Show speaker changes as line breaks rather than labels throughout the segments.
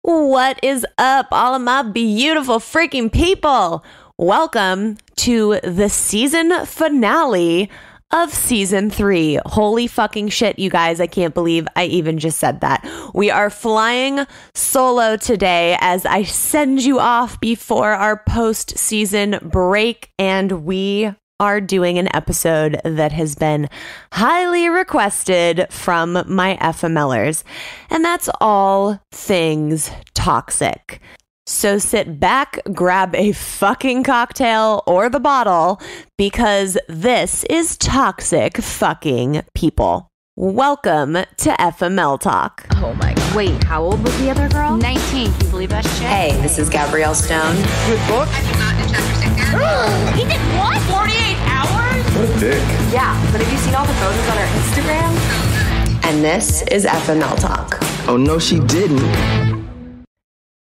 What is up, all of my beautiful freaking people? Welcome to the season finale of season 3. Holy fucking shit, you guys. I can't believe I even just said that. We are flying solo today as I send you off before our post-season break, and we are doing an episode that has been highly requested from my FMLers, and that's all things toxic. So sit back, grab a fucking cocktail or the bottle, because this is toxic fucking people. Welcome to FML Talk.
Oh my God. Wait, how old was the other girl?
19. Can you believe that shit?
Hey, this is Gabrielle Stone.
Good book.
Have you gotten to chapter 6 yet? He did what? 48 hours?
What a dick.
Yeah, but have you seen all the photos on her Instagram? And this is FML Talk.
Oh, no, she didn't.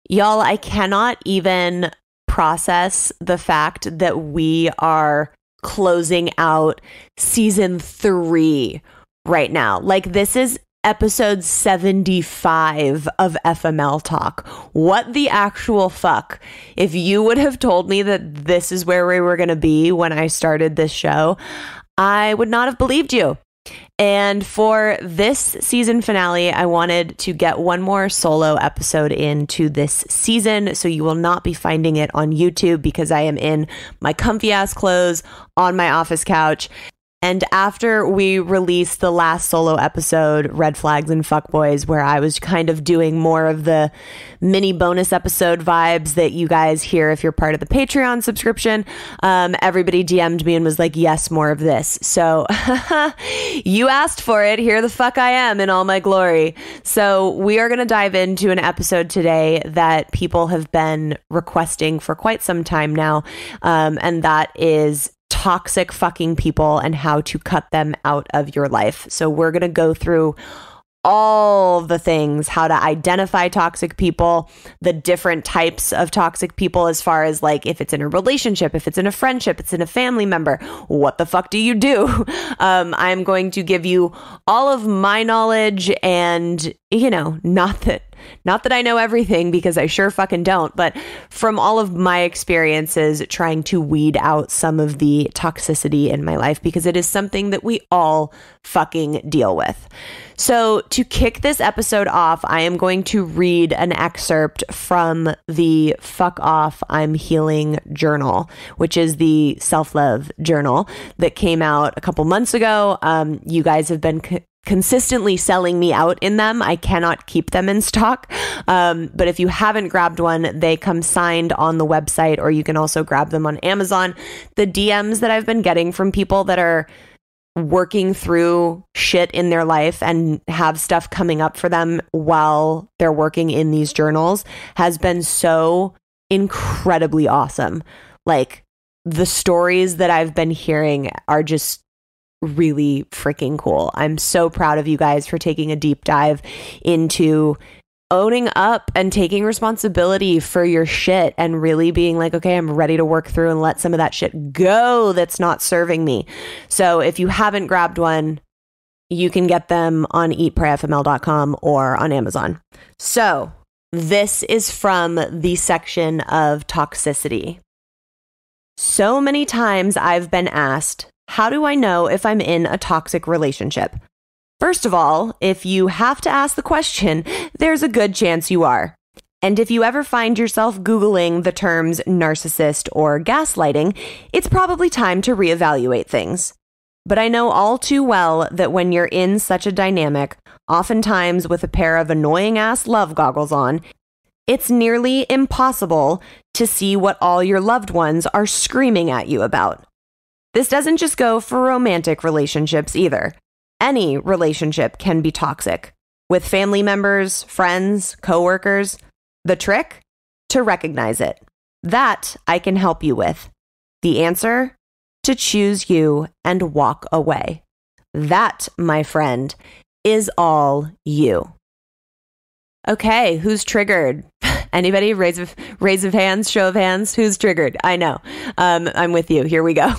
Y'all, I cannot even process the fact that we are closing out season 3 right now. Like, this is episode 75 of FML Talk. What the actual fuck? If you would have told me that this is where we were going to be when I started this show, I would not have believed you. And for this season finale, I wanted to get one more solo episode into this season, so you will not be finding it on YouTube because I am in my comfy ass clothes on my office couch. And after we released the last solo episode, Red Flags and Fuckboys, where I was kind of doing more of the mini bonus episode vibes that you guys hear if you're part of the Patreon subscription, everybody DM'd me and was like, yes, more of this. So you asked for it. Here the fuck I am in all my glory. So we are going to dive into an episode today that people have been requesting for quite some time now. And that is toxic fucking people and how to cut them out of your life. So we're going to go through all the things, how to identify toxic people, the different types of toxic people, as far as like if it's in a relationship, if it's in a friendship, it's in a family member, what the fuck do you do? I'm going to give you all of my knowledge, and not that I know everything, because I sure fucking don't, but from all of my experiences trying to weed out some of the toxicity in my life, because it is something that we all fucking deal with. So to kick this episode off, I am going to read an excerpt from the Fuck Off, I'm Healing journal, which is the self-love journal that came out a couple months ago. You guys have been consistently selling me out in them. I cannot keep them in stock. But if you haven't grabbed one, they come signed on the website, or you can also grab them on Amazon. The DMs that I've been getting from people that are working through shit in their life and have stuff coming up for them while they're working in these journals has been so incredibly awesome. Like, the stories that I've been hearing are just really freaking cool. I'm so proud of you guys for taking a deep dive into owning up and taking responsibility for your shit and really being like, okay, I'm ready to work through and let some of that shit go that's not serving me. So if you haven't grabbed one, you can get them on eatprayfml.com or on Amazon. So this is from the section of toxicity. So many times I've been asked, how do I know if I'm in a toxic relationship? First of all, if you have to ask the question, there's a good chance you are. And if you ever find yourself Googling the terms narcissist or gaslighting, it's probably time to reevaluate things. But I know all too well that when you're in such a dynamic, oftentimes with a pair of annoying ass love goggles on, it's nearly impossible to see what all your loved ones are screaming at you about. This doesn't just go for romantic relationships either. Any relationship can be toxic, with family members, friends, coworkers. The trick? To recognize it. That I can help you with. The answer? To choose you and walk away. That, my friend, is all you. Okay, who's triggered? Anybody? Raise of hands, show of hands. Who's triggered? I know. I'm with you. Here we go.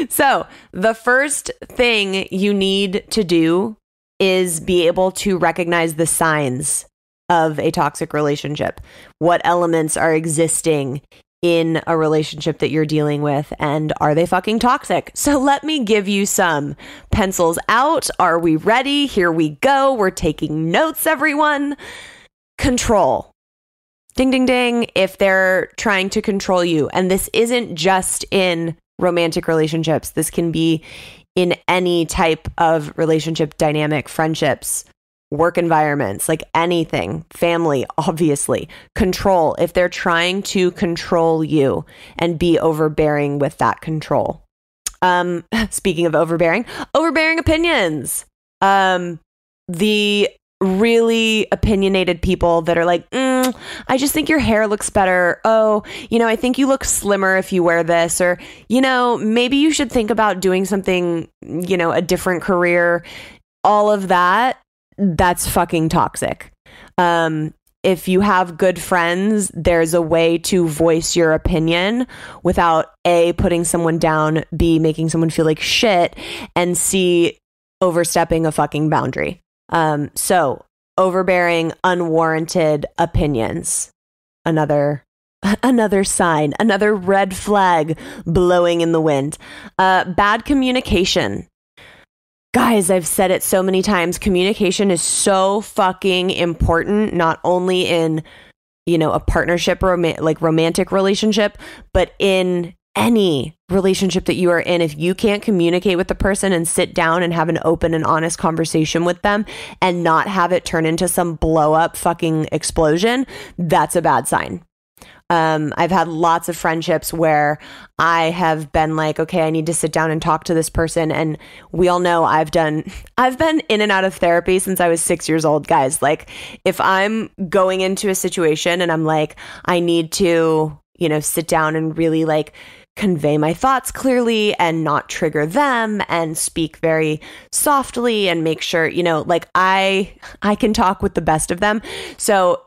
So the first thing you need to do is be able to recognize the signs of a toxic relationship? What elements are existing in a relationship that you're dealing with, and are they fucking toxic? So let me give you some. Pencils out. Are we ready? Here we go. We're taking notes, everyone. Control. Ding, ding, ding. If they're trying to control you, and this isn't just in romantic relationships, this can be in any type of relationship dynamic, friendships, work environments, like anything, family, obviously. Control. If they're trying to control you and be overbearing with that control. Speaking of overbearing opinions. The really opinionated people that are like, I just think your hair looks better. Oh, I think you look slimmer if you wear this, or, maybe you should think about doing something, a different career. All of that, that's fucking toxic. If you have good friends, there's a way to voice your opinion without A, putting someone down, B, making someone feel like shit, and C, overstepping a fucking boundary. So overbearing, unwarranted opinions. Another sign, another red flag blowing in the wind. Bad communication. Guys, I've said it so many times. Communication is so fucking important, not only in, a partnership, romantic relationship, but in any relationship that you are in. If you can't communicate with the person and sit down and have an open and honest conversation with them and not have it turn into some blow up fucking explosion, that's a bad sign. I've had lots of friendships where I have been like, okay, I need to sit down and talk to this person. And we all know I've been in and out of therapy since I was 6 years old, guys. Like, if I'm going into a situation and I'm like, I need to, sit down and really like convey my thoughts clearly and not trigger them and speak very softly and make sure, I can talk with the best of them. So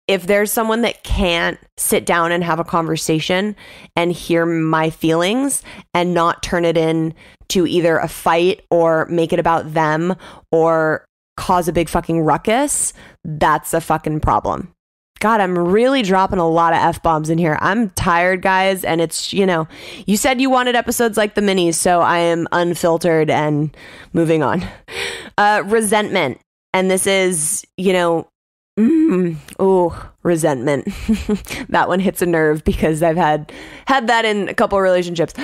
if there's someone that can't sit down and have a conversation and hear my feelings and not turn it into either a fight or make it about them or cause a big fucking ruckus, that's a fucking problem. God, I'm really dropping a lot of F-bombs in here. I'm tired, guys. And it's, you said you wanted episodes like the minis, so I am unfiltered and moving on. Resentment. And this is, resentment. That one hits a nerve because I've had that in a couple of relationships.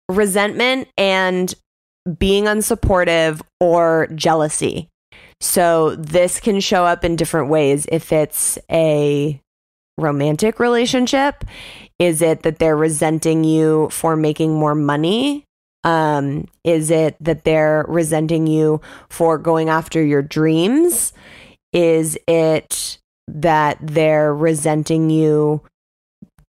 Resentment and being unsupportive or jealousy. So this can show up in different ways. If it's a romantic relationship, is it that they're resenting you for making more money? Is it that they're resenting you for going after your dreams? Is it that they're resenting you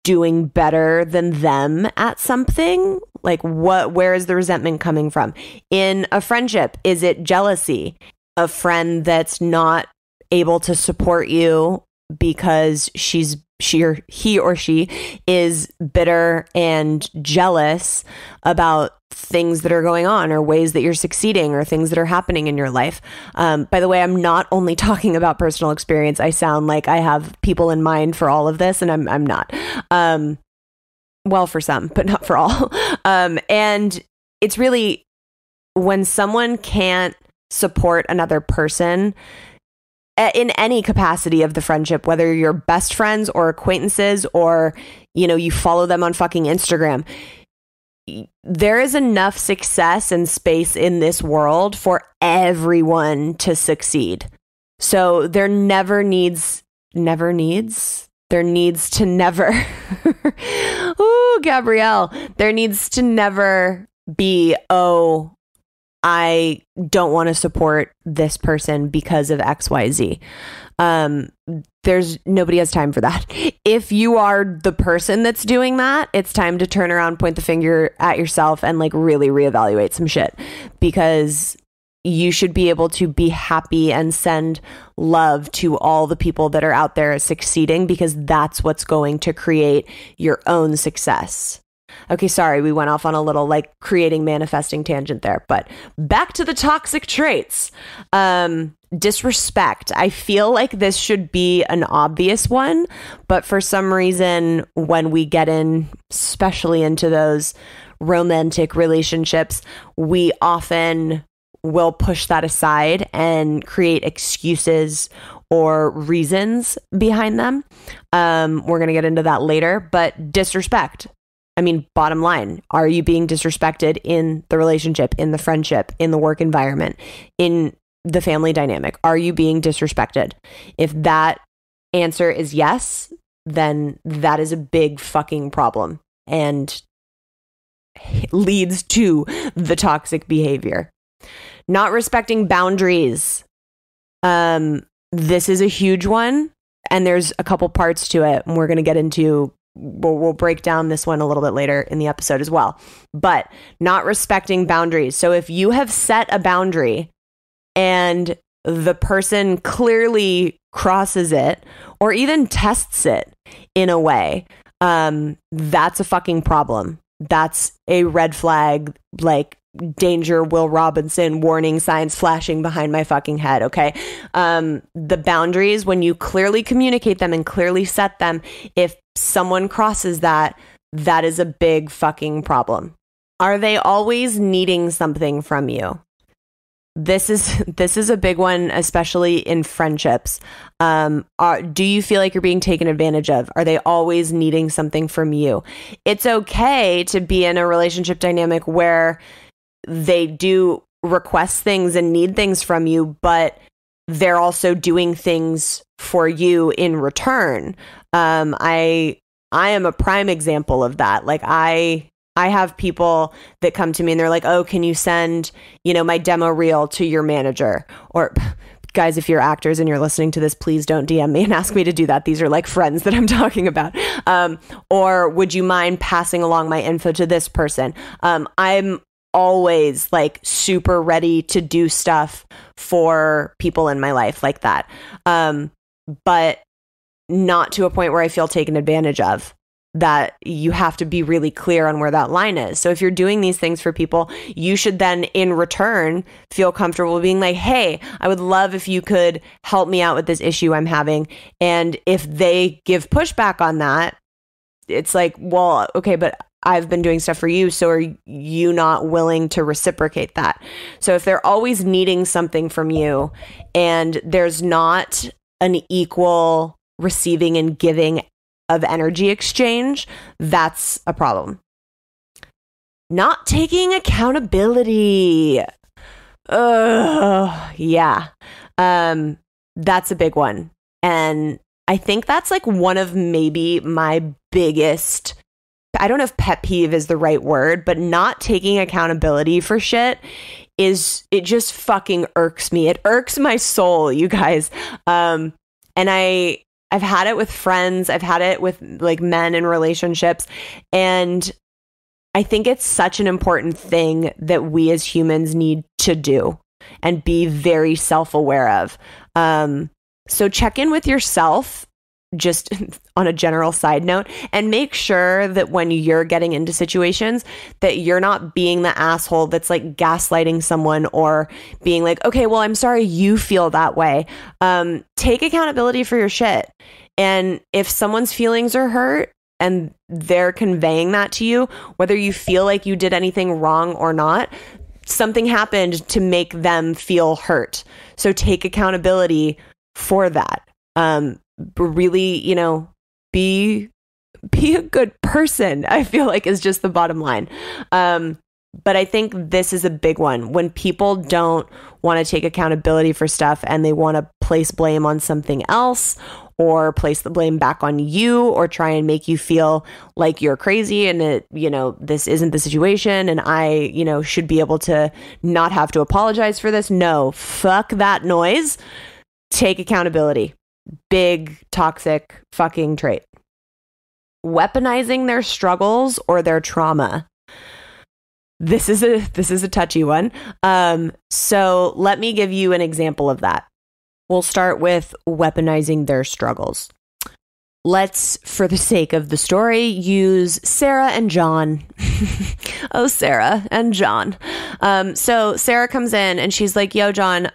doing better than them at something? Like, where is the resentment coming from? In a friendship, is it jealousy? A friend that's not able to support you because he or she is bitter and jealous about things that are going on or ways that you're succeeding or things that are happening in your life. By the way, I'm not only talking about personal experience. I sound like I have people in mind for all of this, and I'm not. Well, for some, but not for all. And it's really when someone can't support another person in any capacity of the friendship, whether you're best friends or acquaintances or, you follow them on fucking Instagram. There is enough success and space in this world for everyone to succeed. So there never needs to ooh, Gabrielle, there needs to never be, I don't want to support this person because of XYZ. Nobody has time for that. If you are the person that's doing that, it's time to turn around, point the finger at yourself and like really reevaluate some shit, because you should be able to be happy and send love to all the people that are out there succeeding, because that's what's going to create your own success. Okay, sorry, we went off on a little like creating manifesting tangent there, but back to the toxic traits. Disrespect. I feel like this should be an obvious one, but for some reason, when we get in, especially into those romantic relationships, we often will push that aside and create excuses or reasons behind them. We're going to get into that later, but disrespect. I mean, bottom line, are you being disrespected in the relationship, in the friendship, in the work environment, in the family dynamic? Are you being disrespected? If that answer is yes, then that is a big fucking problem and leads to the toxic behavior. Not respecting boundaries. This is a huge one, and there's a couple parts to it, and we're going to get into, we'll break down this one a little bit later in the episode as well. But not respecting boundaries. So if you have set a boundary and the person clearly crosses it or even tests it in a way, that's a fucking problem. That's a red flag, like danger, Will Robinson, warning signs flashing behind my fucking head. Okay. The boundaries, when you clearly communicate them and clearly set them, if someone crosses that, that is a big fucking problem. Are they always needing something from you? This is a big one, especially in friendships. Do you feel like you're being taken advantage of? Are they always needing something from you? It's okay to be in a relationship dynamic where they do request things and need things from you, but they're also doing things for you in return. I am a prime example of that. Like I have people that come to me and they're like, oh, can you send, my demo reel to your manager? Or guys, if you're actors and you're listening to this, please don't DM me and ask me to do that. These are like friends that I'm talking about. Or would you mind passing along my info to this person? I'm always like super ready to do stuff for people in my life like that. But not to a point where I feel taken advantage of. That you have to be really clear on where that line is. So if you're doing these things for people, you should then in return feel comfortable being like, hey, I would love if you could help me out with this issue I'm having. And if they give pushback on that, it's like, well, okay, but I've been doing stuff for you. So are you not willing to reciprocate that? So if they're always needing something from you and there's not an equal receiving and giving of energy exchange, that's a problem. Not taking accountability. Yeah. That's a big one. And I think that's like one of maybe my biggest, I don't know if pet peeve is the right word, but not taking accountability for shit it just fucking irks me. It irks my soul, you guys. And I've had it with friends. I've had it with like men in relationships. And I think it's such an important thing that we as humans need to do and be very self-aware of. So check in with yourself, just on a general side note, and make sure that when you're getting into situations that you're not being the asshole that's like gaslighting someone or being like, okay, well, I'm sorry you feel that way. Take accountability for your shit. And if someone's feelings are hurt and they're conveying that to you, whether you feel like you did anything wrong or not, something happened to make them feel hurt. So take accountability for that. Really, be a good person, I feel like is just the bottom line. But I think this is a big one. When people don't want to take accountability for stuff and they want to place blame on something else or place the blame back on you or try and make you feel like you're crazy and that, this isn't the situation and I, should be able to not have to apologize for this. No, fuck that noise. Take accountability. Big toxic fucking trait. Weaponizing their struggles or their trauma. This is a touchy one. So let me give you an example of that. We'll start with weaponizing their struggles. let's, for the sake of the story, use Sarah and John. Oh, Sarah and John. So Sarah comes in and she's like, yo, John,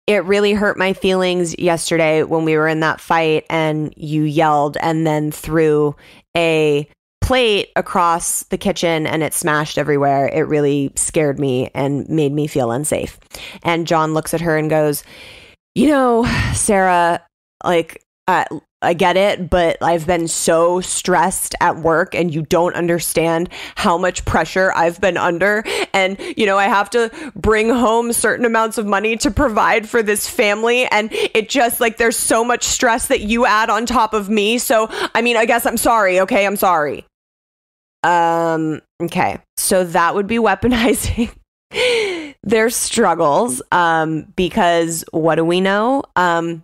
it really hurt my feelings yesterday when we were in that fight and you yelled and then threw a plate across the kitchen and it smashed everywhere. It really scared me and made me feel unsafe. And John looks at her and goes, you know, Sarah, like, I get it, but I've been so stressed at work and you don't understand how much pressure I've been under. And, you know, I have to bring home certain amounts of money to provide for this family. And it just like, there's so much stress that you add on top of me. So, I mean, I guess I'm sorry. Okay. I'm sorry. Okay. So that would be weaponizing their struggles, because what do we know?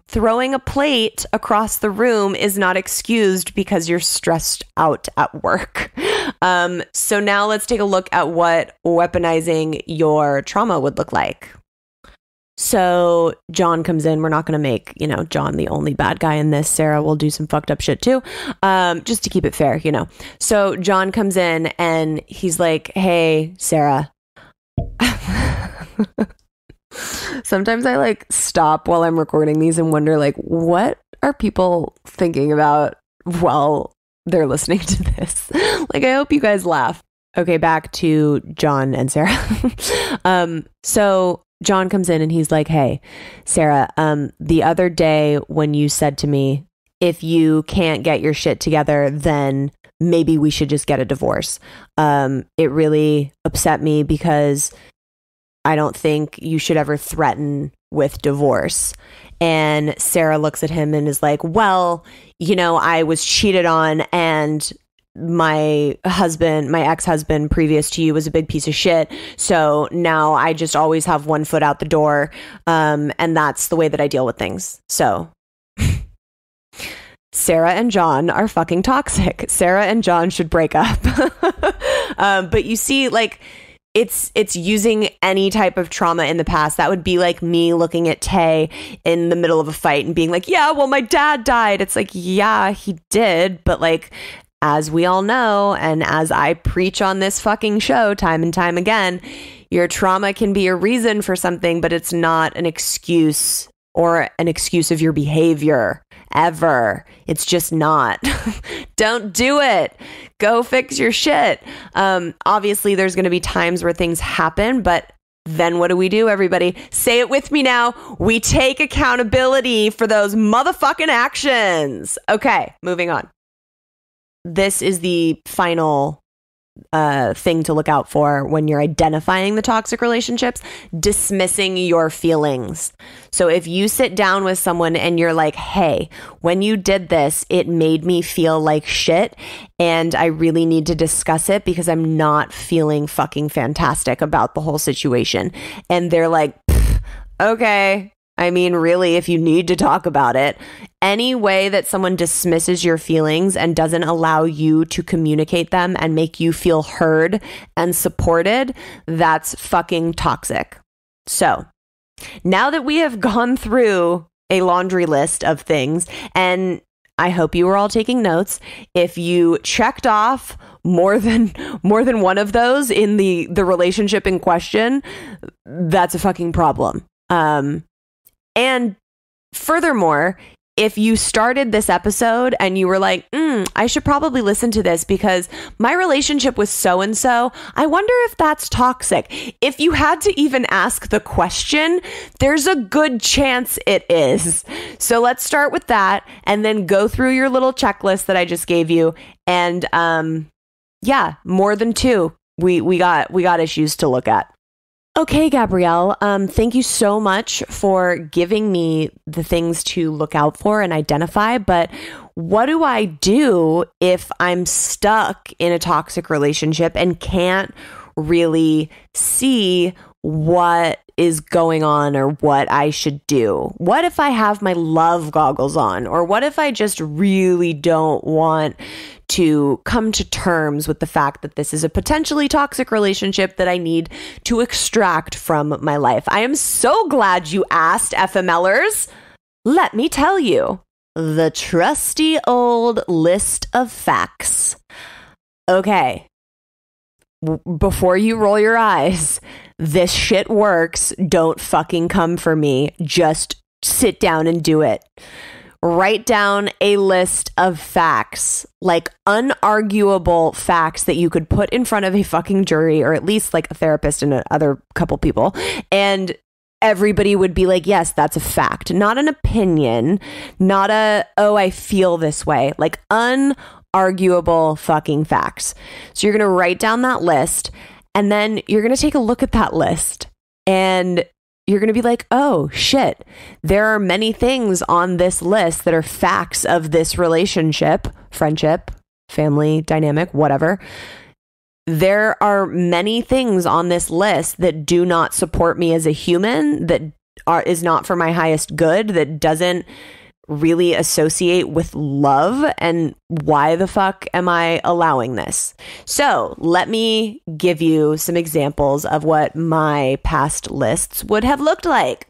Throwing a plate across the room is not excused because you're stressed out at work. So now let's take a look at what weaponizing your trauma would look like. So John comes in. We're not going to make, you know, John the only bad guy in this. Sarah will do some fucked up shit too, just to keep it fair, you know. So John comes in and he's like, hey, Sarah. Sometimes I like stop while I'm recording these and wonder like, what are people thinking about while they're listening to this? Like, I hope you guys laugh. Okay, back to John and Sarah. So John comes in and he's like, hey, Sarah, the other day when you said to me, if you can't get your shit together, then maybe we should just get a divorce. It really upset me because I don't think you should ever threaten with divorce. And Sarah looks at him and is like, well, you know, I was cheated on and my ex-husband previous to you was a big piece of shit. So now I just always have one foot out the door. And that's the way that I deal with things. So Sarah and John are fucking toxic. Sarah and John should break up. But you see, like, it's using any type of trauma in the past. That would be like me looking at Tay in the middle of a fight and being like, yeah, well, my dad died. It's like, yeah, he did. But like, as we all know, and as I preach on this fucking show time and time again, your trauma can be a reason for something, but it's not an excuse or an excuse of your behavior ever. It's just not. Don't do it. Go fix your shit. Obviously, there's going to be times where things happen, but then what do, everybody? Say it with me now. We take accountability for those motherfucking actions. Okay, moving on. This is the final thing to look out for when you're identifying the toxic relationships: dismissing your feelings. So if you sit down with someone and you're like, hey, when you did this, it made me feel like shit and I really need to discuss it because I'm not feeling fucking fantastic about the whole situation. And they're like, okay. I mean, really, if you need to talk about it, any way that someone dismisses your feelings and doesn't allow you to communicate them and make you feel heard and supported, that's fucking toxic. So now that we have gone through a laundry list of things, and I hope you were all taking notes, if you checked off more than one of those in the relationship in question, that's a fucking problem. And furthermore, if you started this episode and you were like, I should probably listen to this because my relationship with so-and-so, I wonder if that's toxic. If you had to even ask the question, there's a good chance it is. So let's start with that and then go through your little checklist that I just gave you. And yeah, more than two. We got issues to look at. Okay, Gabrielle, thank you so much for giving me the things to look out for and identify, but what do I do if I'm stuck in a toxic relationship and can't really see what is going on or what I should do? What if I have my love goggles on? Or what if I just really don't want to come to terms with the fact that this is a potentially toxic relationship that I need to extract from my life? I am so glad you asked, FMLers. Let me tell you. the trusty old list of facts. Okay. Before you roll your eyes, this shit works. Don't fucking come for me. Just sit down and do it. Write down a list of facts, like unarguable facts that you could put in front of a fucking jury, or at least like a therapist and other couple people, and everybody would be like, yes, that's a fact, not an opinion, not oh, I feel this way, like unarguable fucking facts. So you're going to write down that list, and then you're going to take a look at that list, and you're going to be like, oh shit, there are many things on this list that are facts of this relationship, friendship, family dynamic, whatever. There are many things on this list that do not support me as a human, that is not for my highest good, that doesn't really associate with love. And why the fuck am I allowing this? So let me give you some examples of what my past lists would have looked like.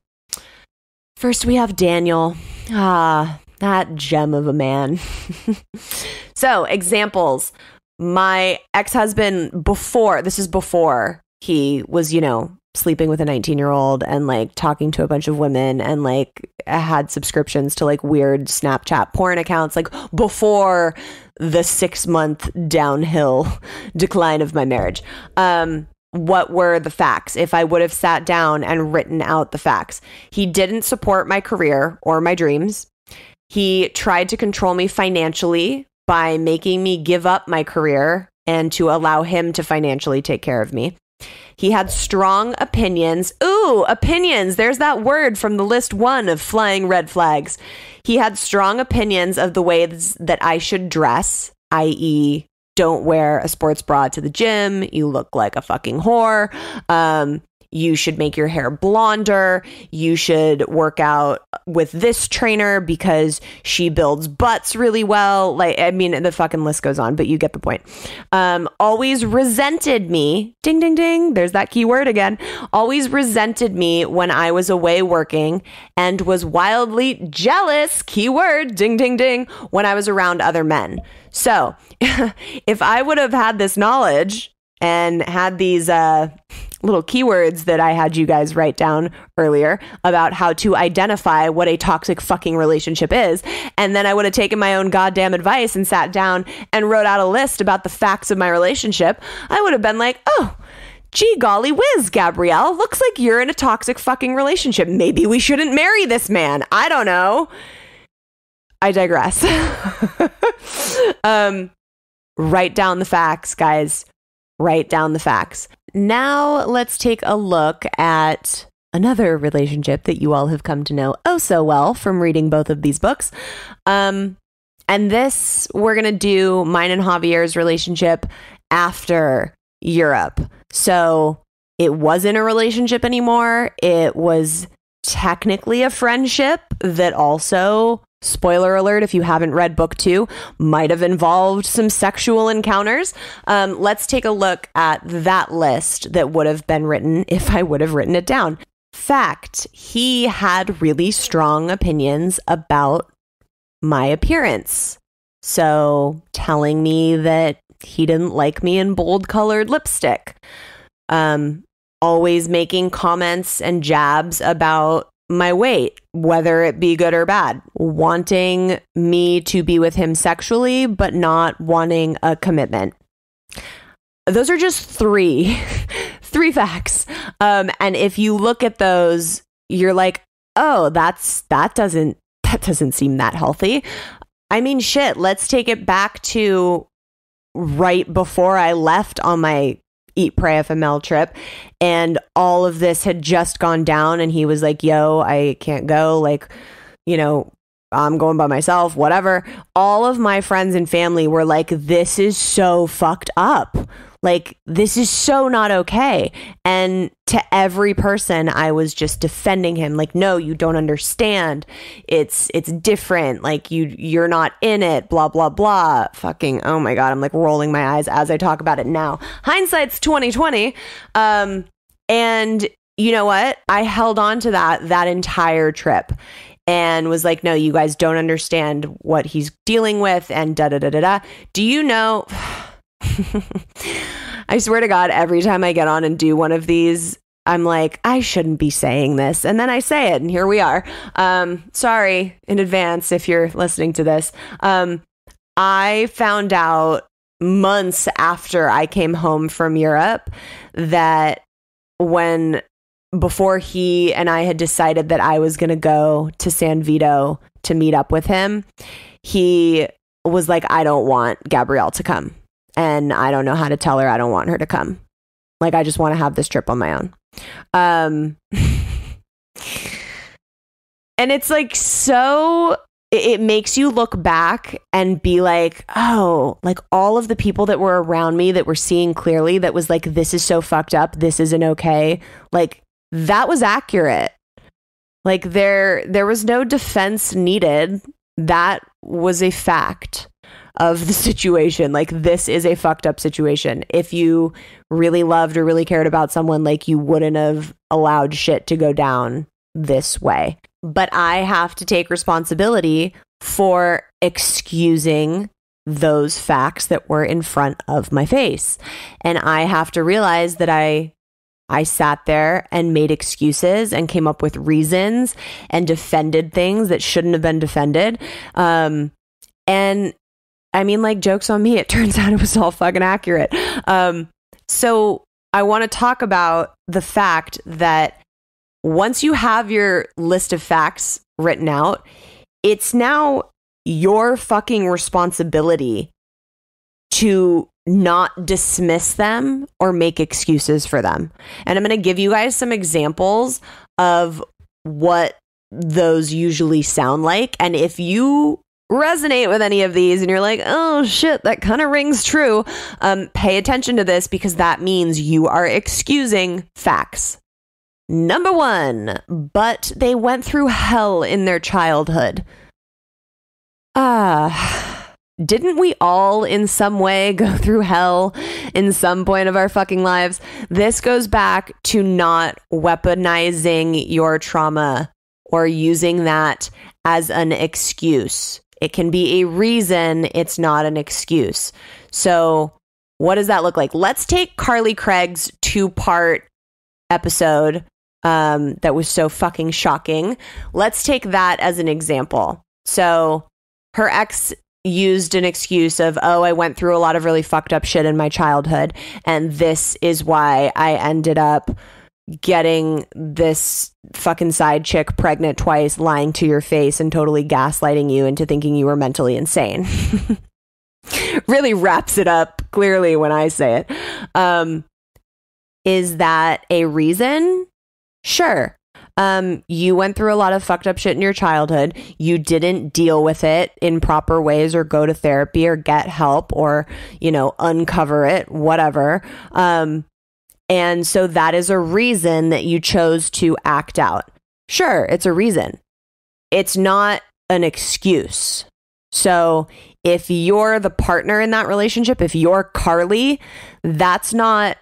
First, we have Daniel. That gem of a man. So examples. My ex-husband, before he was, sleeping with a 19-year-old and like talking to a bunch of women and like had subscriptions to like weird Snapchat porn accounts, like before the 6-month downhill decline of my marriage. What were the facts? If I would have sat down and written out the facts, he didn't support my career or my dreams. He tried to control me financially by making me give up my career and to allow him to financially take care of me. He had strong opinions. Ooh, opinions. There's that word from the list 1 of flying red flags. He had strong opinions of the ways that I should dress, i.e., don't wear a sports bra to the gym. You look like a fucking whore. You should make your hair blonder. You should work out with this trainer because she builds butts really well. Like, I mean, the fucking list goes on, but you get the point. Always resented me. Ding, ding, ding. There's that keyword again. Always resented me when I was away working and was wildly jealous. Keyword. Ding, ding, ding. When I was around other men. So if I would have had this knowledge and had these little keywords that I had you guys write down earlier about how to identify what a toxic fucking relationship is, and then I would have taken my own goddamn advice and sat down and wrote out a list about the facts of my relationship, I would have been like, oh, gee golly whiz, Gabrielle, looks like you're in a toxic fucking relationship. Maybe we shouldn't marry this man. I don't know. I digress. Write down the facts, guys. Write down the facts. Now let's take a look at another relationship that you all have come to know oh so well from reading both of these books. And this, we're going to do mine and Javier's relationship after Europe. So it wasn't a relationship anymore. It was technically a friendship that also, spoiler alert, if you haven't read book 2, might have involved some sexual encounters. Let's take a look at that list that would have been written if I would have written it down. Fact, he had really strong opinions about my appearance. So telling me that he didn't like me in bold colored lipstick. Always making comments and jabs about my weight, whether it be good or bad, wanting me to be with him sexually, but not wanting a commitment. Those are just three facts. And if you look at those, you're like, oh, that doesn't seem that healthy. I mean, shit, let's take it back to right before I left on my Eat, Pray, FML trip, and all of this had just gone down, and he was like, yo, I can't go, like, I'm going by myself, whatever. All of my friends and family were like, this is so fucked up. Like, this is so not okay. And to every person, I was just defending him. Like, no, you don't understand. It's different. Like, you're not in it, blah, blah, blah. Fucking, oh my God. I'm like rolling my eyes as I talk about it now. Hindsight's 2020. And you know what? I held on to that entire trip. and was like, no, you guys don't understand what he's dealing with, and da-da-da-da-da. Do you know... I swear to God, every time I get on and do one of these, I'm like, I shouldn't be saying this. And then I say it, and here we are. Sorry in advance if you're listening to this. I found out months after I came home from Europe that before he and I had decided that I was going to go to San Vito to meet up with him, he was like, I don't want Gabrielle to come. And I don't know how to tell her I don't want her to come. Like, I just want to have this trip on my own. And it's like, so it makes you look back and be like, oh, like all of the people that were around me that were seeing clearly, that was like, this is so fucked up, this isn't okay. Like, that was accurate. Like, there was no defense needed. That was a fact of the situation. Like, this is a fucked up situation. If you really loved or really cared about someone, like, you wouldn't have allowed shit to go down this way. But I have to take responsibility for excusing those facts that were in front of my face. And I have to realize that I sat there and made excuses and came up with reasons and defended things that shouldn't have been defended. And I mean, like, joke's on me. It turns out it was all fucking accurate. So I want to talk about the fact that once you have your list of facts written out, it's now your fucking responsibility to not dismiss them or make excuses for them. And I'm going to give you guys some examples of what those usually sound like. And if you resonate with any of these and you're like, oh shit, that kind of rings true, pay attention to this, because that means you are excusing facts. Number 1, but they went through hell in their childhood. Didn't we all in some way go through hell in some point of our fucking lives? This goes back to not weaponizing your trauma or using that as an excuse. It can be a reason, it's not an excuse. So what does that look like? Let's take Carly Craig's 2-part episode that was so fucking shocking. Let's take that as an example. So her ex used an excuse of, oh, I went through a lot of really fucked up shit in my childhood, and this is why I ended up getting this fucking side chick pregnant twice, lying to your face and totally gaslighting you into thinking you were mentally insane. Really wraps it up clearly when I say it. Is that a reason? Sure. You went through a lot of fucked up shit in your childhood. You didn't deal with it in proper ways or go to therapy or get help or, uncover it, whatever. And so that is a reason that you chose to act out. Sure, it's a reason. It's not an excuse. So if you're the partner in that relationship, if you're Carly, that's not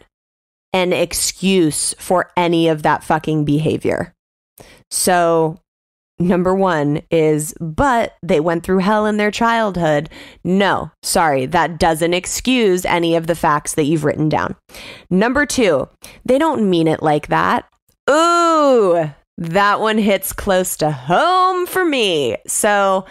an excuse for any of that fucking behavior. So number 1 is, but they went through hell in their childhood. No, sorry, that doesn't excuse any of the facts that you've written down. Number 2, they don't mean it like that. Ooh, that one hits close to home for me. So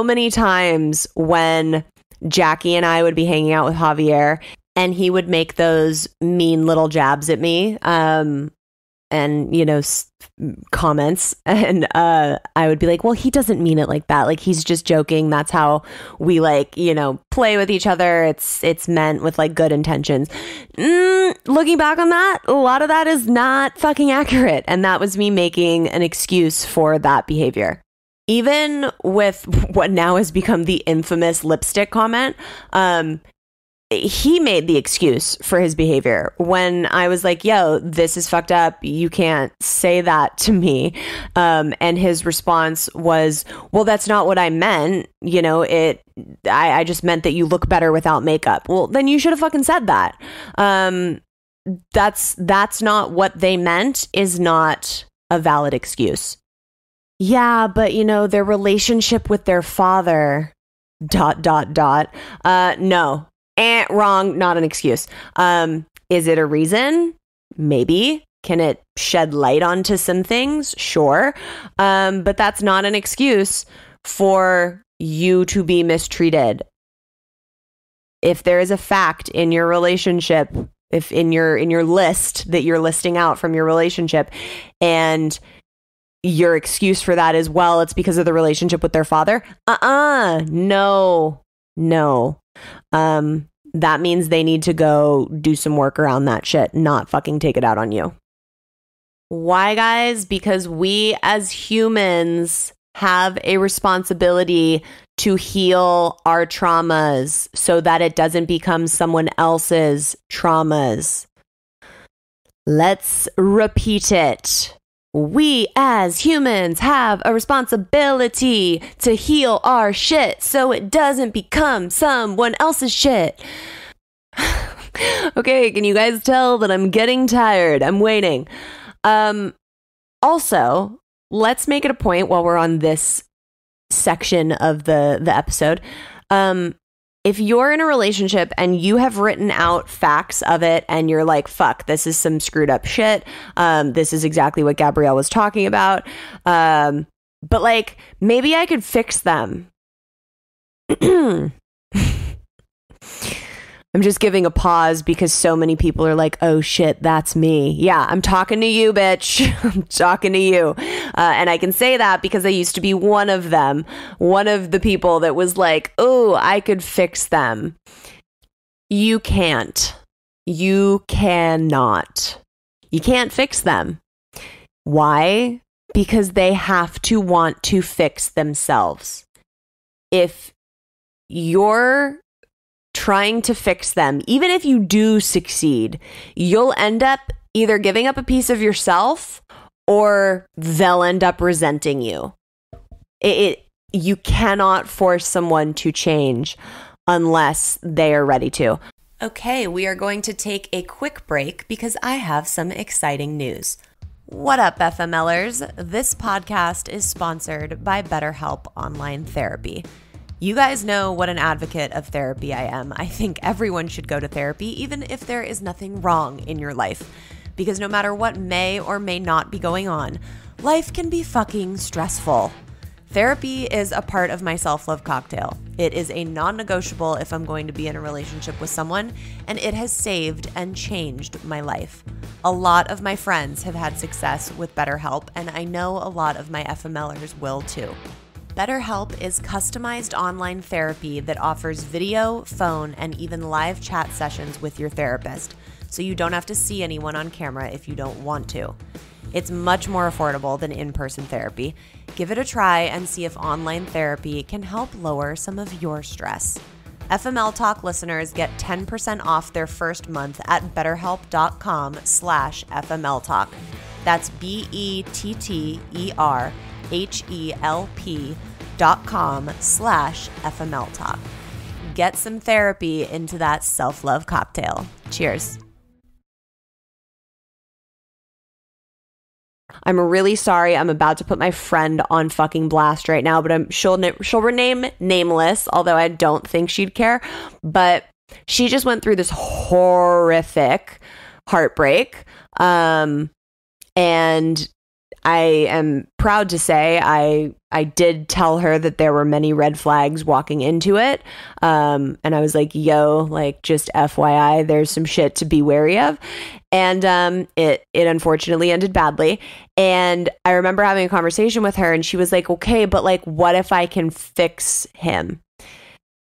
many times when Jackie and I would be hanging out with Javier and he would make those mean little jabs at me, and, comments. And I would be like, well, he doesn't mean it like that. Like, he's just joking. That's how we play with each other. It's meant with like good intentions. Looking back on that, a lot of that is not fucking accurate. And that was me making an excuse for that behavior. Even with what now has become the infamous lipstick comment, he made the excuse for his behavior when I was like, yo, this is fucked up. You can't say that to me. And his response was, well, that's not what I meant. I just meant that you look better without makeup. Well, then you should have fucking said that. That's not what they meant is not a valid excuse. yeah, but their relationship with their father, ... No. Wrong. Not an excuse. Is it a reason? Maybe. Can it shed light onto some things? Sure. But that's not an excuse for you to be mistreated. If there is a fact in your relationship, if in your list that you're listing out from your relationship, and your excuse for that is, well, it's because of the relationship with their father. No. That means they need to go do some work around that shit, not fucking take it out on you. Why, guys? Because we as humans have a responsibility to heal our traumas so that it doesn't become someone else's traumas. Let's repeat it. We as humans have a responsibility to heal our shit so it doesn't become someone else's shit. Okay, can you guys tell that I'm getting tired? I'm waiting. Also, let's make it a point while we're on this section of the episode. If you're in a relationship and you have written out facts of it and you're like, fuck, this is some screwed up shit. This is exactly what Gabrielle was talking about. But like, maybe I could fix them. I'm just giving a pause because so many people are like, oh shit, that's me. Yeah, I'm talking to you, bitch. I'm talking to you. And I can say that because I used to be one of them. One of the people that was like, oh, I could fix them. You can't. You cannot. You can't fix them. Why? Because they have to want to fix themselves. If you're trying to fix them, even if you do succeed, you'll end up either giving up a piece of yourself or they'll end up resenting you. You cannot force someone to change unless they are ready to. Okay, we are going to take a quick break because I have some exciting news. What up, FMLers? This podcast is sponsored by BetterHelp Online Therapy. You guys know what an advocate of therapy I am. I think everyone should go to therapy, even if there is nothing wrong in your life. Because no matter what may or may not be going on, life can be fucking stressful. Therapy is a part of my self-love cocktail. It is a non-negotiable if I'm going to be in a relationship with someone, and it has saved and changed my life. A lot of my friends have had success with BetterHelp, and I know a lot of my FMLers will too. BetterHelp is customized online therapy that offers video, phone, and even live chat sessions with your therapist, so you don't have to see anyone on camera if you don't want to. It's much more affordable than in-person therapy. Give it a try and see if online therapy can help lower some of your stress. FML Talk listeners get 10% off their first month at betterhelp.com/FMLTalk. That's BetterHelp.com/FMLTalk. Get some therapy into that self-love cocktail. Cheers. I'm really sorry. I'm about to put my friend on fucking blast right now, but she'll rename nameless, although I don't think she'd care. But she just went through this horrific heartbreak. And I am proud to say I did tell her that there were many red flags walking into it. And I was like, yo, like, just FYI, there's some shit to be wary of. And it unfortunately ended badly. And I remember having a conversation with her and she was like, okay, but like, what if I can fix him?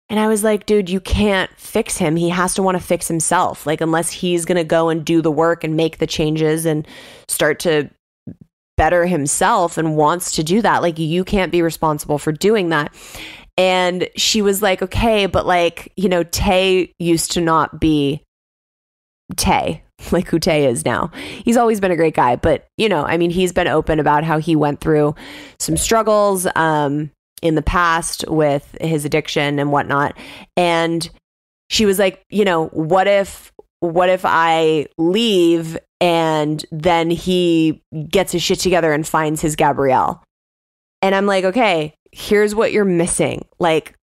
And I was like, dude, you can't fix him. He has to want to fix himself. Like, unless he's going to go and do the work and make the changes and start to better himself and wants to do that, like, you can't be responsible for doing that. And she was like, okay, but like, you know, Tay used to not be Tay, like who Tay is now. He's always been a great guy, but you know, I mean, he's been open about how he went through some struggles in the past with his addiction and whatnot. And she was like, you know, what if I leave and then he gets his shit together and finds his Gabrielle? And I'm like, okay, here's what you're missing. Like,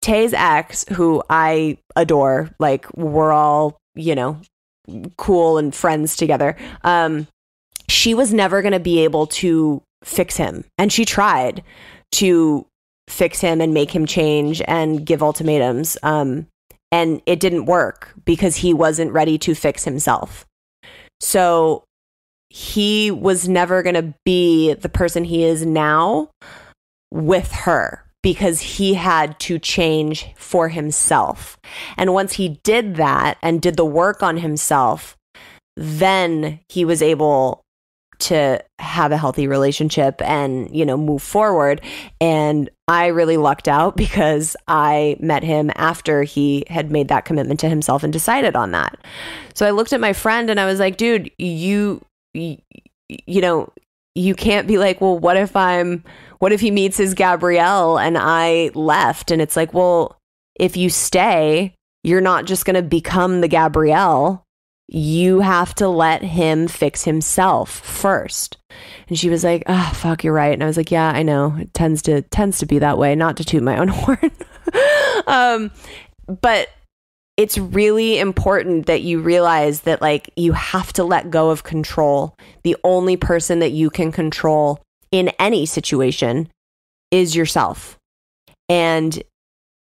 Tay's ex, who I adore, like, we're all, you know, cool and friends together. She was never going to be able to fix him. And she tried to fix him and make him change and give ultimatums. And it didn't work because he wasn't ready to fix himself. So he was never going to be the person he is now with her because he had to change for himself. And once he did that and did the work on himself, then he was able to have a healthy relationship and, you know, move forward. And I really lucked out because I met him after he had made that commitment to himself and decided on that. So I looked at my friend and I was like, dude, you know, you can't be like, well, what if he meets his Gabrielle and I left? And it's like, well, if you stay, you're not just going to become the Gabrielle. You have to let him fix himself first. And she was like, oh, fuck, you're right. And I was like, yeah, I know. It tends to be that way, not to toot my own horn. But it's really important that you realize that, like, you have to let go of control. The only person that you can control in any situation is yourself. And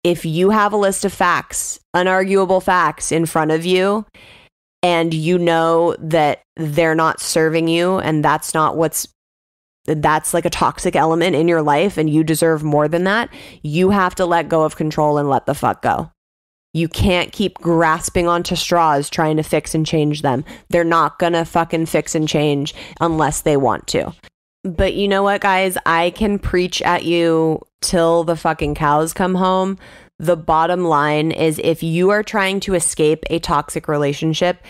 if you have a list of facts, unarguable facts in front of you, and you know that they're not serving you and that's like a toxic element in your life and you deserve more than that, you have to let go of control and let the fuck go. You can't keep grasping onto straws trying to fix and change them. They're not gonna fucking fix and change unless they want to. But you know what, guys? I can preach at you till the fucking cows come home. The bottom line is, if you are trying to escape a toxic relationship,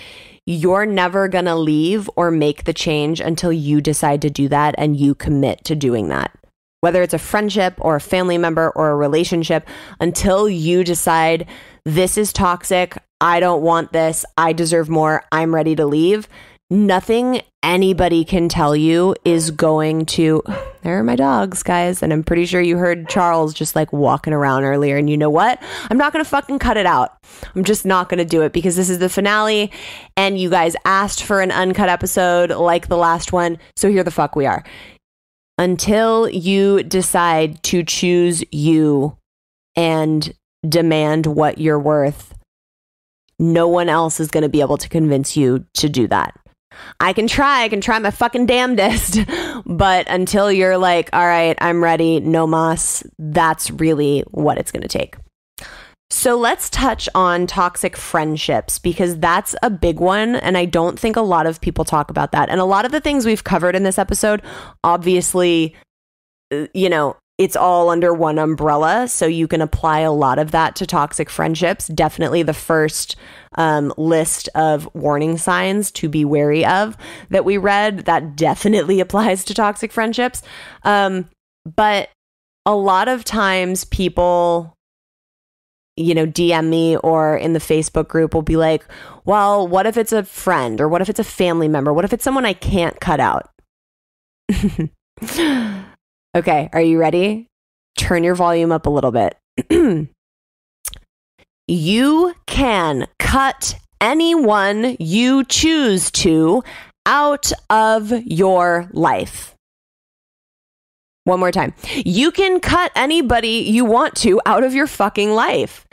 you're never going to leave or make the change until you decide to do that and you commit to doing that. Whether it's a friendship or a family member or a relationship, until you decide this is toxic, I don't want this, I deserve more, I'm ready to leave, nothing anybody can tell you is going to... There are my dogs, guys. And I'm pretty sure you heard Charles just like walking around earlier. And you know what? I'm not going to fucking cut it out. I'm just not going to do it because this is the finale. And you guys asked for an uncut episode like the last one. So here the fuck we are. Until you decide to choose you and demand what you're worth, no one else is going to be able to convince you to do that. I can try my fucking damnedest, but until you're like, all right, I'm ready, no mas, that's really what it's going to take. So let's touch on toxic friendships, because that's a big one. And I don't think a lot of people talk about that. And a lot of the things we've covered in this episode, obviously, you know, it's all under one umbrella. So you can apply a lot of that to toxic friendships. Definitely the first list of warning signs to be wary of that we read, that definitely applies to toxic friendships. But a lot of times people, you know, DM me or in the Facebook group will be like, well, what if it's a friend, or what if it's a family member? What if it's someone I can't cut out? Okay, are you ready? Turn your volume up a little bit. You can cut anyone you choose to out of your life. One more time. You can cut anybody you want to out of your fucking life.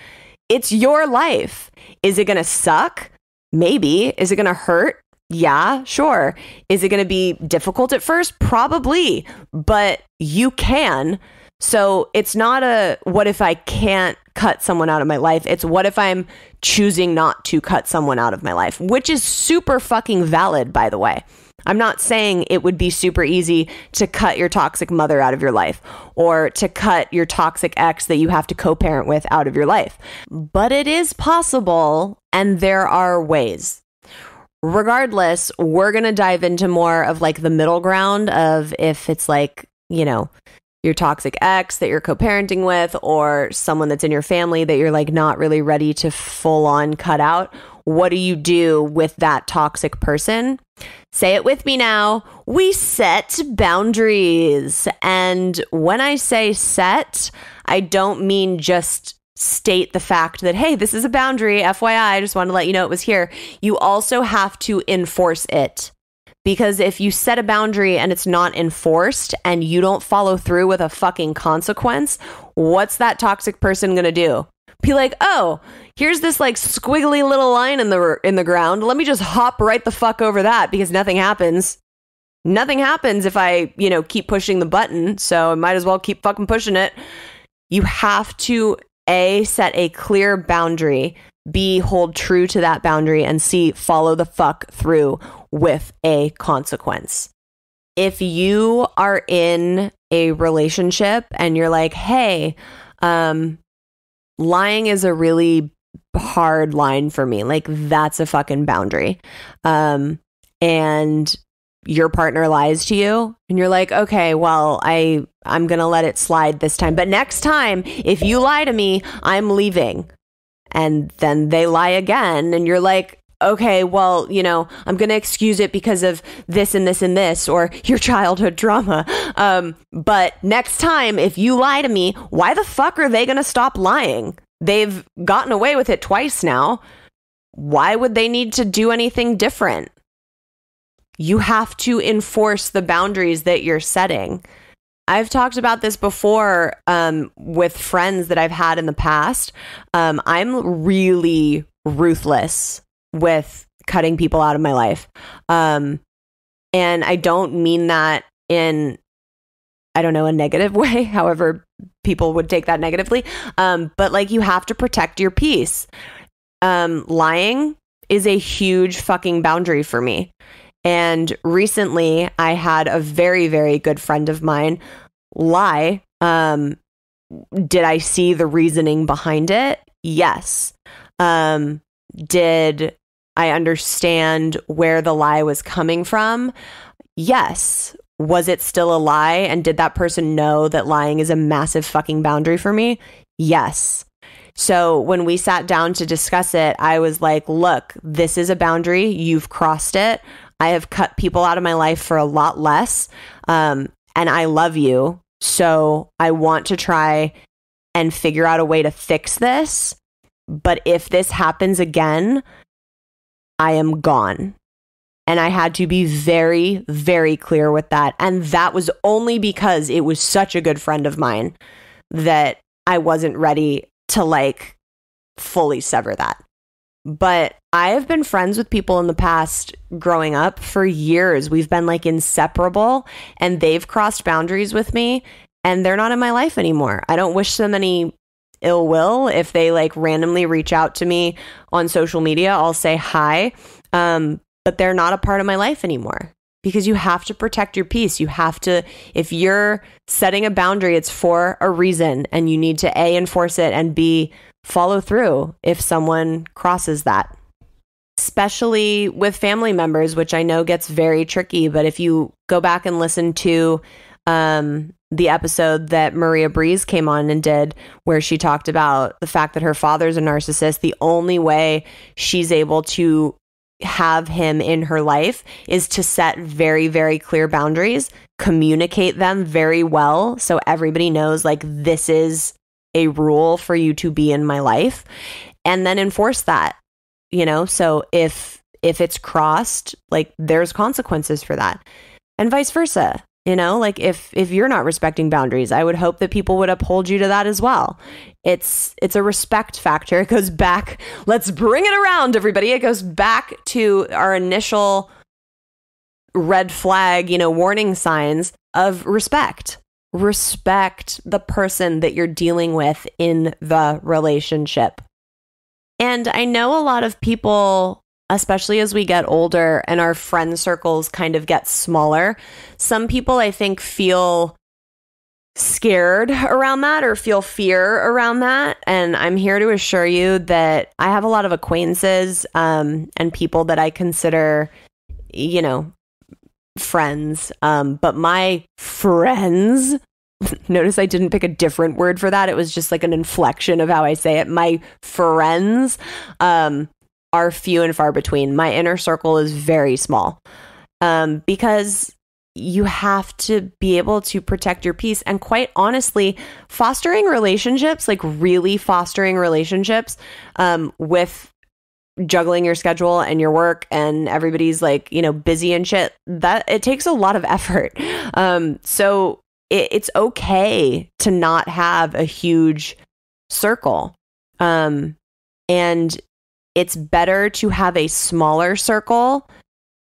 It's your life. Is it going to suck? Maybe. Is it going to hurt? Yeah, sure. Is it going to be difficult at first? Probably, but you can. So it's not a what if I can't cut someone out of my life. It's what if I'm choosing not to cut someone out of my life, which is super fucking valid, by the way. I'm not saying it would be super easy to cut your toxic mother out of your life or to cut your toxic ex that you have to co-parent with out of your life, but it is possible, and there are ways. Regardless, we're going to dive into more of like the middle ground of if it's like, you know, your toxic ex that you're co-parenting with, or someone that's in your family that you're like not really ready to full on cut out. What do you do with that toxic person? Say it with me now. We set boundaries. And when I say set, I don't mean just state the fact that, hey, this is a boundary. FYI, I just wanted to let you know it was here. You also have to enforce it. Because if you set a boundary and it's not enforced and you don't follow through with a fucking consequence, what's that toxic person going to do? Be like, oh, here's this like squiggly little line in the ground. Let me just hop right the fuck over that because nothing happens. Nothing happens if I, keep pushing the button. So I might as well keep fucking pushing it. You have to A, set a clear boundary, B, hold true to that boundary, and C, follow the fuck through with a consequence. If you are in a relationship and you're like, hey, lying is a really hard line for me. Like, that's a fucking boundary. And your partner lies to you and you're like, okay, well, I'm going to let it slide this time. But next time, if you lie to me, I'm leaving. And then they lie again. And you're like, okay, well, I'm going to excuse it because of this and this and this, or your childhood trauma. But next time, if you lie to me, why the fuck are they going to stop lying? They've gotten away with it twice now. Why would they need to do anything different? You have to enforce the boundaries that you're setting. I've talked about this before with friends that I've had in the past. I'm really ruthless with cutting people out of my life. And I don't mean that in, a negative way, however people would take that negatively. But like, you have to protect your peace. Lying is a huge fucking boundary for me. And recently I had a very, very good friend of mine lie. Did I see the reasoning behind it? Yes. Did I understand where the lie was coming from? Yes. Was it still a lie? And did that person know that lying is a massive fucking boundary for me? Yes. So when we sat down to discuss it, I was like, look, this is a boundary. You've crossed it. I have cut people out of my life for a lot less. And I love you. So I want to try and figure out a way to fix this. But if this happens again, I am gone. And I had to be very, very clear with that. And that was only because it was such a good friend of mine that I wasn't ready to like fully sever that. But I have been friends with people in the past growing up for years. We've been like inseparable, and they've crossed boundaries with me, and they're not in my life anymore. I don't wish them any ill will. If they like randomly reach out to me on social media, I'll say hi. But they're not a part of my life anymore, because you have to protect your peace. You have to, if you're setting a boundary, it's for a reason, and you need to A, enforce it, and B, follow through if someone crosses that. Especially with family members, which I know gets very tricky. But if you go back and listen to the episode that Maria Breeze came on and did, where she talked about the fact that her father's a narcissist, the only way she's able to have him in her life is to set very, very clear boundaries, communicate them very well, so everybody knows like, this is a rule for you to be in my life, and then enforce that, so if it's crossed, like, there's consequences for that, and vice versa. Like if you're not respecting boundaries, I would hope that people would uphold you to that as well. It's a respect factor. It goes back. Let's bring it around, everybody. It goes back to our initial red flag, warning signs of respect. Respect the person that you're dealing with in the relationship. And I know a lot of people, especially as we get older and our friend circles kind of get smaller, some people I think feel scared around that or feel fear around that. And I'm here to assure you that I have a lot of acquaintances and people that I consider, friends. But my friends, notice I didn't pick a different word for that. It was just like an inflection of how I say it. My friends, are few and far between. My inner circle is very small. because you have to be able to protect your peace. And quite honestly, fostering relationships, like really fostering relationships, with juggling your schedule and your work and everybody's like, busy and shit, that it takes a lot of effort. So it's okay to not have a huge circle. And it's better to have a smaller circle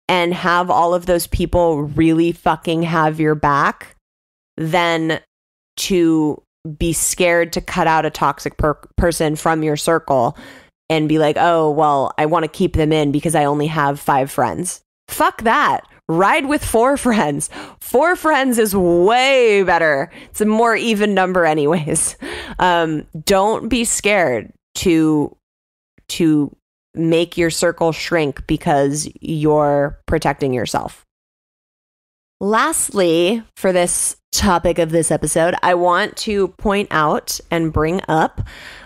and have all of those people really fucking have your back than to be scared to cut out a toxic person from your circle and be like, oh, well, I want to keep them in because I only have 5 friends. Fuck that. Ride with 4 friends. 4 friends is way better. It's a more even number anyways. Don't be scared to make your circle shrink because you're protecting yourself. Lastly, for this topic of this episode, I want to point out and bring up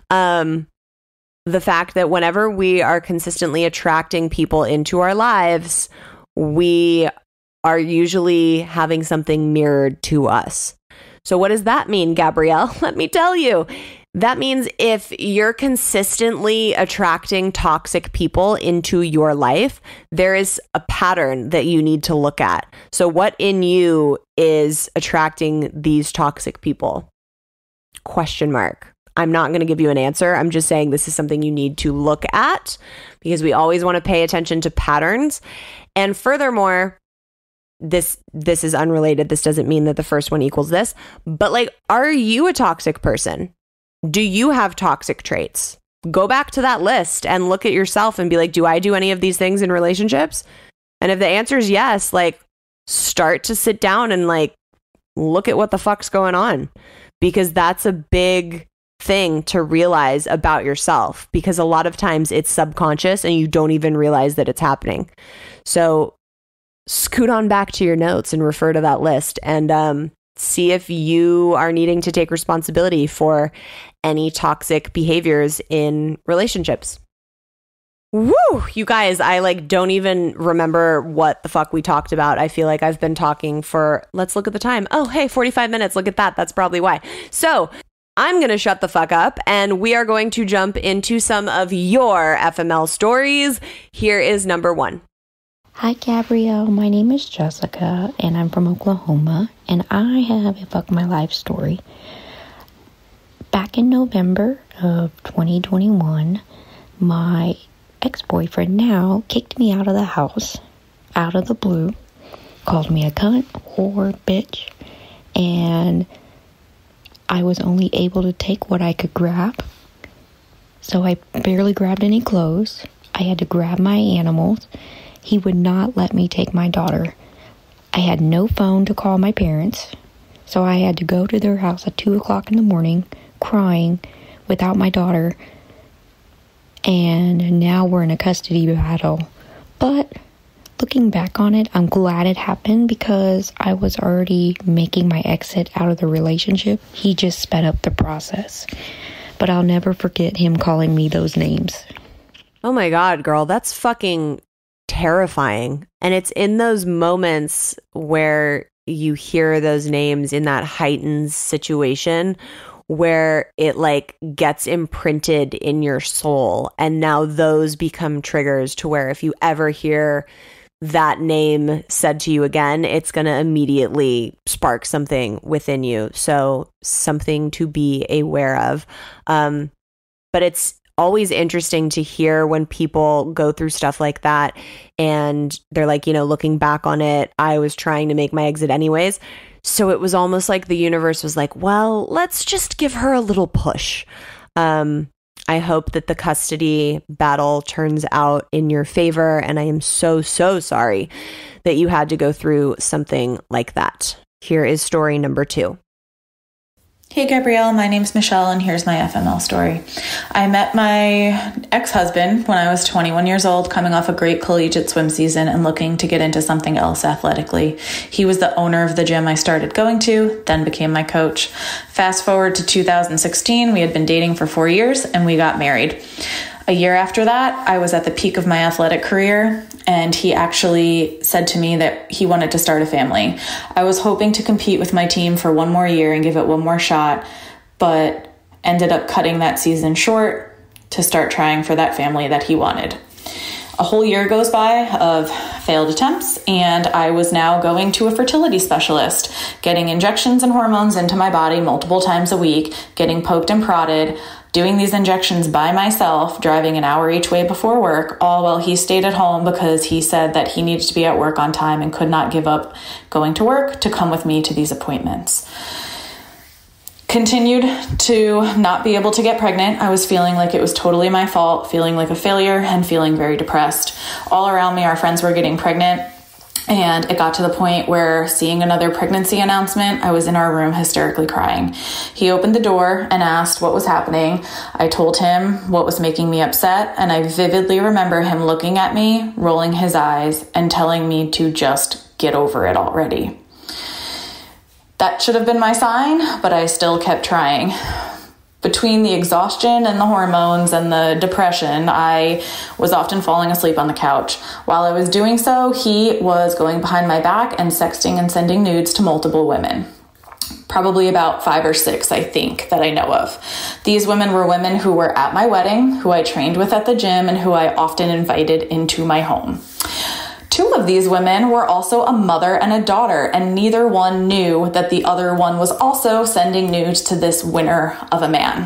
the fact that whenever we are consistently attracting people into our lives, we are usually having something mirrored to us. So what does that mean, Gabrielle? Let me tell you. That means if you're consistently attracting toxic people into your life, there is a pattern that you need to look at. So what in you is attracting these toxic people? Question mark. I'm not going to give you an answer. I'm just saying this is something you need to look at because we always want to pay attention to patterns. And furthermore, this is unrelated. This doesn't mean that the first one equals this. But like, are you a toxic person? Do you have toxic traits? Go back to that list and look at yourself and be like, do I do any of these things in relationships? And if the answer is yes, like start to sit down and like look at what the fuck's going on, because that's a big thing to realize about yourself, because a lot of times it's subconscious and you don't even realize that it's happening. So scoot on back to your notes and refer to that list and see if you are needing to take responsibility for any toxic behaviors in relationships. Woo! You guys, I like don't even remember what the fuck we talked about. I feel like I've been talking for, let's look at the time. Oh, hey, 45 minutes. Look at that. That's probably why. So I'm going to shut the fuck up and we are going to jump into some of your FML stories. Here is number 1.
Hi Gabrielle, my name is Jessica and I'm from Oklahoma and I have a fuck my life story. Back in November of 2021, my ex-boyfriend now kicked me out of the house, out of the blue, called me a cunt, whore, bitch, and I was only able to take what I could grab. So I barely grabbed any clothes. I had to grab my animals. He would not let me take my daughter. I had no phone to call my parents, so I had to go to their house at 2 o'clock in the morning, crying, without my daughter. And now we're in a custody battle. But looking back on it, I'm glad it happened because I was already making my exit out of the relationship. He just sped up the process. But I'll never forget him calling me those names.
Oh my God, girl, that's fucking terrifying. And it's in those moments where you hear those names in that heightened situation where it like gets imprinted in your soul. And now those become triggers to where if you ever hear that name said to you again, it's going to immediately spark something within you. So something to be aware of. But it's always interesting to hear when people go through stuff like that and they're like, looking back on it, I was trying to make my exit anyways. So it was almost like the universe was like, well, let's just give her a little push. I hope that the custody battle turns out in your favor. And I am so, so sorry that you had to go through something like that. Here is story number 2.
Hey Gabrielle, my name's Michelle and here's my FML story. I met my ex-husband when I was 21 years old, coming off a great collegiate swim season and looking to get into something else athletically. He was the owner of the gym I started going to, then became my coach. Fast forward to 2016, we had been dating for 4 years and we got married. A year after that, I was at the peak of my athletic career and he actually said to me that he wanted to start a family. I was hoping to compete with my team for one more year and give it one more shot, but ended up cutting that season short to start trying for that family that he wanted. A whole year goes by of failed attempts, and I was now going to a fertility specialist, getting injections and hormones into my body multiple times a week, getting poked and prodded, doing these injections by myself, driving an hour each way before work, all while he stayed at home because he said that he needed to be at work on time and could not give up going to work to come with me to these appointments. Continued to not be able to get pregnant. I was feeling like it was totally my fault, feeling like a failure, and feeling very depressed. All around me, our friends were getting pregnant, and it got to the point where, seeing another pregnancy announcement, I was in our room hysterically crying. He opened the door and asked what was happening. I told him what was making me upset, and I vividly remember him looking at me, rolling his eyes, and telling me to just get over it already. That should have been my sign, but I still kept trying. Between the exhaustion and the hormones and the depression, I was often falling asleep on the couch. While I was doing so, he was going behind my back and sexting and sending nudes to multiple women. Probably about 5 or 6, I think, that I know of. These women were women who were at my wedding, who I trained with at the gym, and who I often invited into my home. 2 of these women were also a mother and a daughter, and neither one knew that the other one was also sending nudes to this winner of a man.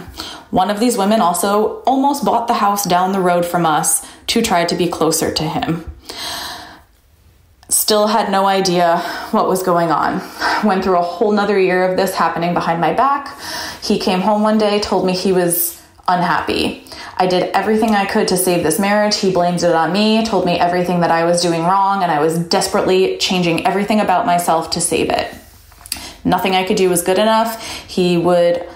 One of these women also almost bought the house down the road from us to try to be closer to him. Still had no idea what was going on. Went through a whole nother year of this happening behind my back. He came home one day, told me he was unhappy. I did everything I could to save this marriage. He blamed it on me, told me everything that I was doing wrong, and I was desperately changing everything about myself to save it. Nothing I could do was good enough. He would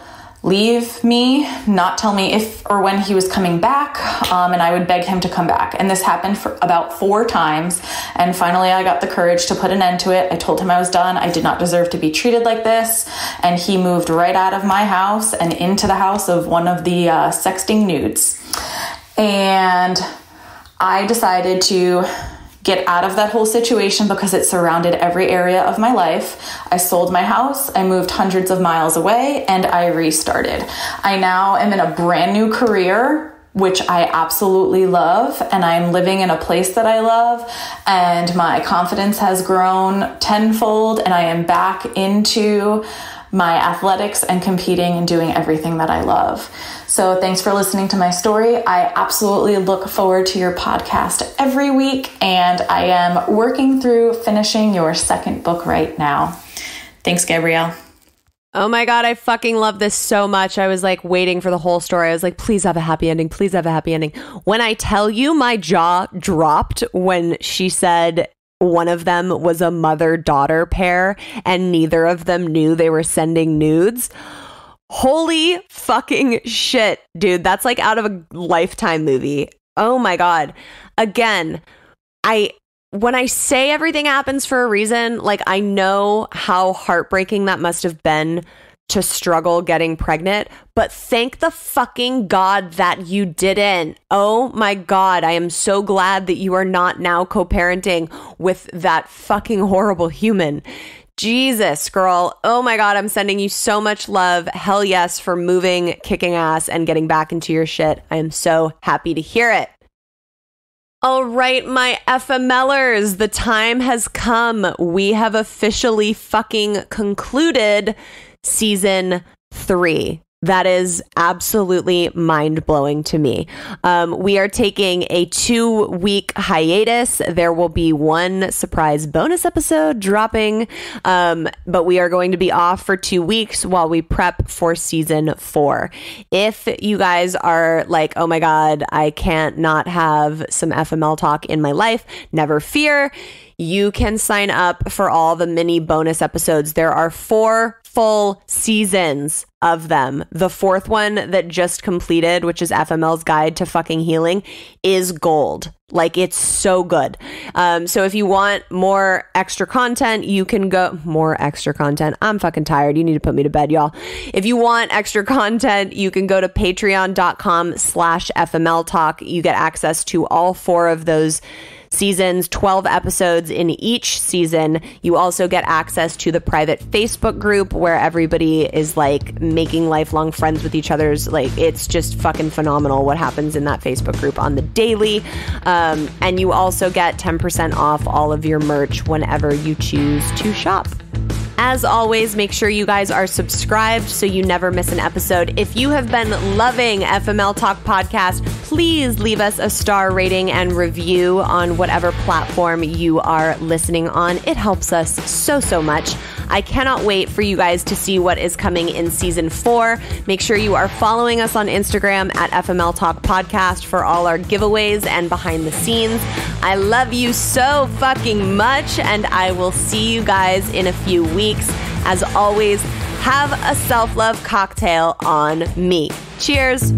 leave me, not tell me if or when he was coming back, and I would beg him to come back. And this happened for about 4 times, and finally I got the courage to put an end to it. I told him I was done. I did not deserve to be treated like this, and he moved right out of my house and into the house of one of the sexting nudes. And I decided to get out of that whole situation because it surrounded every area of my life. I sold my house, I moved hundreds of miles away, and I restarted. I now am in a brand new career, which I absolutely love, and I'm living in a place that I love, and my confidence has grown tenfold, and I am back into my athletics and competing and doing everything that I love. So thanks for listening to my story. I absolutely look forward to your podcast every week, and I am working through finishing your 2nd book right now. Thanks, Gabrielle.
Oh my God, I fucking love this so much. I was like waiting for the whole story. I was like, please have a happy ending. Please have a happy ending. When I tell you, my jaw dropped when she said one of them was a mother-daughter pair and neither of them knew they were sending nudes. Holy fucking shit, dude. That's like out of a Lifetime movie. Oh my God. Again, when I say everything happens for a reason, like I know how heartbreaking that must have been to struggle getting pregnant, but thank the fucking God that you didn't. Oh my God. I am so glad that you are not now co-parenting with that fucking horrible human. Jesus, girl. Oh my God. I'm sending you so much love. Hell yes for moving, kicking ass, and getting back into your shit. I am so happy to hear it. All right, my FMLers, the time has come. We have officially fucking concluded season 3. That is absolutely mind-blowing to me. We are taking a 2-week hiatus. There will be one surprise bonus episode dropping, but we are going to be off for 2 weeks while we prep for season 4. If you guys are like, oh my God, I can't not have some FML talk in my life, never fear. You can sign up for all the mini bonus episodes. There are 4 full seasons of them. The fourth one that just completed, which is FML's Guide to Fucking Healing, is gold. Like, it's so good. So if you want more extra content, you can go... More extra content. I'm fucking tired. You need to put me to bed, y'all. If you want extra content, you can go to patreon.com/FML Talk. You get access to all 4 of those seasons, 12 episodes in each season. You also get access to the private Facebook group where everybody is like making lifelong friends with each other's. Like, it's just fucking phenomenal what happens in that Facebook group on the daily. And you also get 10% off all of your merch whenever you choose to shop. As always, make sure you guys are subscribed so you never miss an episode. If you have been loving FML Talk Podcast, please leave us a star rating and review on whatever platform you are listening on. It helps us so much. I cannot wait for you guys to see what is coming in season 4. Make sure you are following us on Instagram at FML Talk Podcast for all our giveaways and behind the scenes. I love you so fucking much, and I will see you guys in a few weeks. As always, have a self-love cocktail on me. Cheers.